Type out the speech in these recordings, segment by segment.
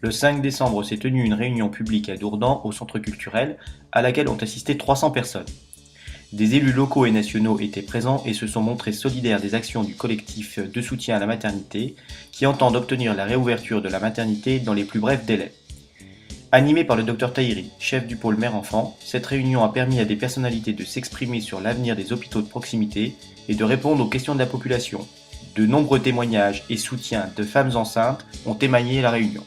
Le 5 décembre s'est tenue une réunion publique à Dourdan, au centre culturel, à laquelle ont assisté 300 personnes. Des élus locaux et nationaux étaient présents et se sont montrés solidaires des actions du collectif de soutien à la maternité, qui entend obtenir la réouverture de la maternité dans les plus brefs délais. Animée par le Dr Tahiri, chef du pôle mère-enfant, cette réunion a permis à des personnalités de s'exprimer sur l'avenir des hôpitaux de proximité et de répondre aux questions de la population. De nombreux témoignages et soutiens de femmes enceintes ont émaillé la réunion.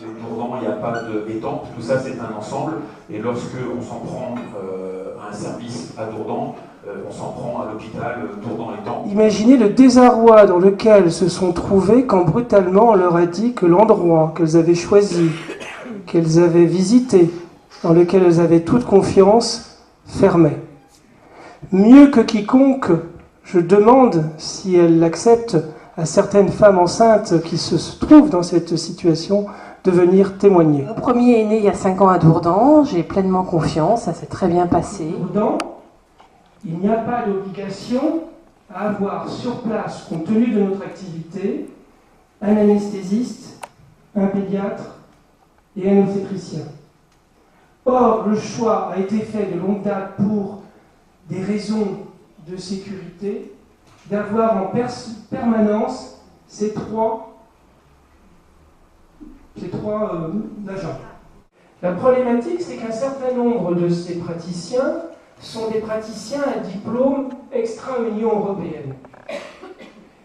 Dourdan, il n'y a pas d'étang, tout ça c'est un ensemble, et lorsque on s'en prend à un service à Dourdan, on s'en prend à l'hôpital Dourdan-Étang. Imaginez le désarroi dans lequel se sont trouvées quand brutalement on leur a dit que l'endroit qu'elles avaient choisi, qu'elles avaient visité, dans lequel elles avaient toute confiance, fermait. Mieux que quiconque, je demande si elles l'acceptent à certaines femmes enceintes qui se trouvent dans cette situation de venir témoigner. Mon premier est né il y a 5 ans à Dourdan, j'ai pleinement confiance, ça s'est très bien passé. Dourdan, il n'y a pas d'obligation à avoir sur place, compte tenu de notre activité, un anesthésiste, un pédiatre et un obstétricien. Or, le choix a été fait de longue date pour des raisons de sécurité, d'avoir en permanence ces trois agents. La problématique, c'est qu'un certain nombre de ces praticiens sont des praticiens à diplôme extra-Union européenne.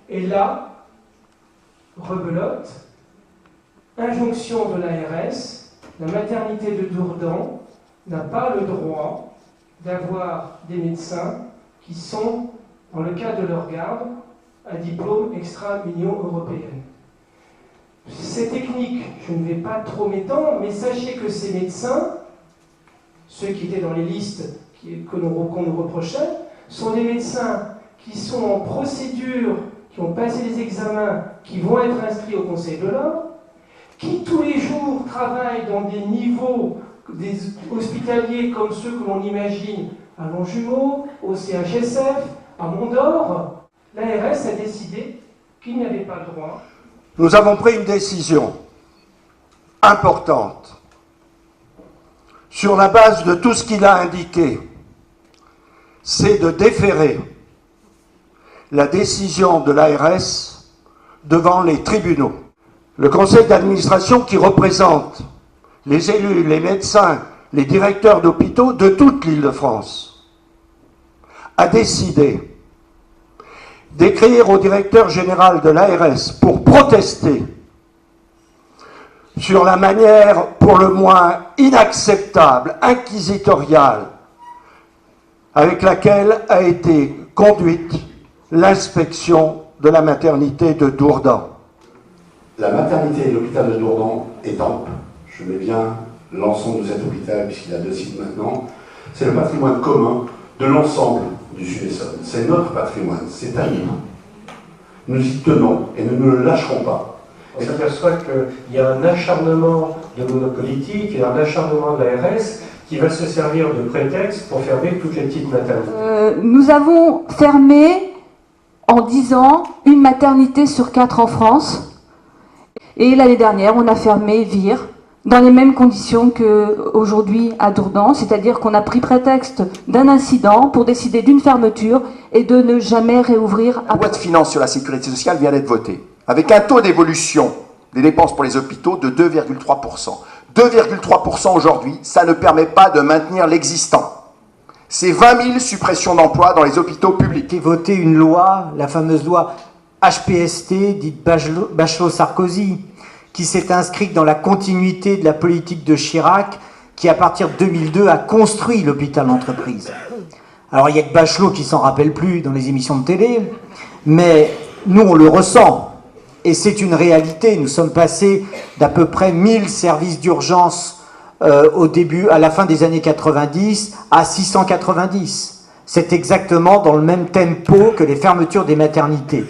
Et là, rebelote, injonction de l'ARS, la maternité de Dourdan n'a pas le droit d'avoir des médecins qui sont, dans le cadre de leur garde, à diplôme extra-Union européenne. C'est technique, je ne vais pas trop m'étendre, mais sachez que ces médecins, ceux qui étaient dans les listes qu'on nous reprochait, sont des médecins qui sont en procédure, qui ont passé les examens, qui vont être inscrits au Conseil de l'Ordre, qui tous les jours travaillent dans des niveaux des hospitaliers comme ceux que l'on imagine à Longjumeau, au CHSF, à Mondor. L'ARS a décidé qu'il n'y avait pas le droit. Nous avons pris une décision importante sur la base de tout ce qu'il a indiqué, c'est de déférer la décision de l'ARS devant les tribunaux. Le conseil d'administration qui représente les élus, les médecins, les directeurs d'hôpitaux de toute l'Île-de-France a décidé d'écrire au directeur général de l'ARS pour protester sur la manière pour le moins inacceptable, inquisitoriale, avec laquelle a été conduite l'inspection de la maternité de Dourdan. La maternité et l'hôpital de Dourdan étant, je mets bien l'ensemble de cet hôpital puisqu'il a 2 sites maintenant, c'est le patrimoine commun de l'ensemble du Sud-Essonne. C'est notre patrimoine, c'est à nous. Nous y tenons et nous ne le lâcherons pas. On s'aperçoit qu'il y a un acharnement de monopolitique et un acharnement de l'ARS qui va se servir de prétexte pour fermer toutes les petites maternités. Nous avons fermé en 10 ans une maternité sur 4 en France. Et l'année dernière, on a fermé Vire dans les mêmes conditions qu'aujourd'hui à Dourdan, c'est-à-dire qu'on a pris prétexte d'un incident pour décider d'une fermeture et de ne jamais réouvrir. La loi de finances sur la sécurité sociale vient d'être votée, avec un taux d'évolution des dépenses pour les hôpitaux de 2,3%. 2,3% aujourd'hui, ça ne permet pas de maintenir l'existant. C'est 20 000 suppressions d'emplois dans les hôpitaux publics. Il a voté une loi, la fameuse loi HPST, dite Bachelot-Sarkozy, qui s'est inscrite dans la continuité de la politique de Chirac, qui à partir de 2002 a construit l'hôpital entreprise. Alors il y a que Bachelot qui s'en rappelle plus dans les émissions de télé, mais nous on le ressent, et c'est une réalité. Nous sommes passés d'à peu près 1000 services d'urgence à la fin des années 90 à 690. C'est exactement dans le même tempo que les fermetures des maternités.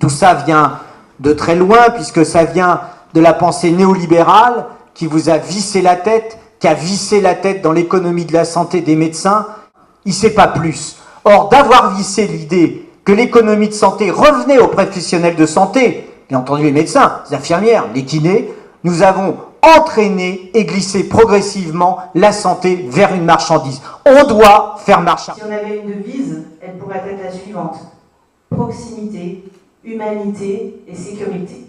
Tout ça vient de très loin, puisque ça vient de la pensée néolibérale qui vous a vissé la tête, qui a vissé la tête dans l'économie de la santé des médecins. Il ne sait pas plus. Or, d'avoir vissé l'idée que l'économie de santé revenait aux professionnels de santé, bien entendu les médecins, les infirmières, les kinés, nous avons entraîné et glissé progressivement la santé vers une marchandise. On doit faire marche arrière. Si on avait une devise, elle pourrait être la suivante: proximité, humanité et sécurité.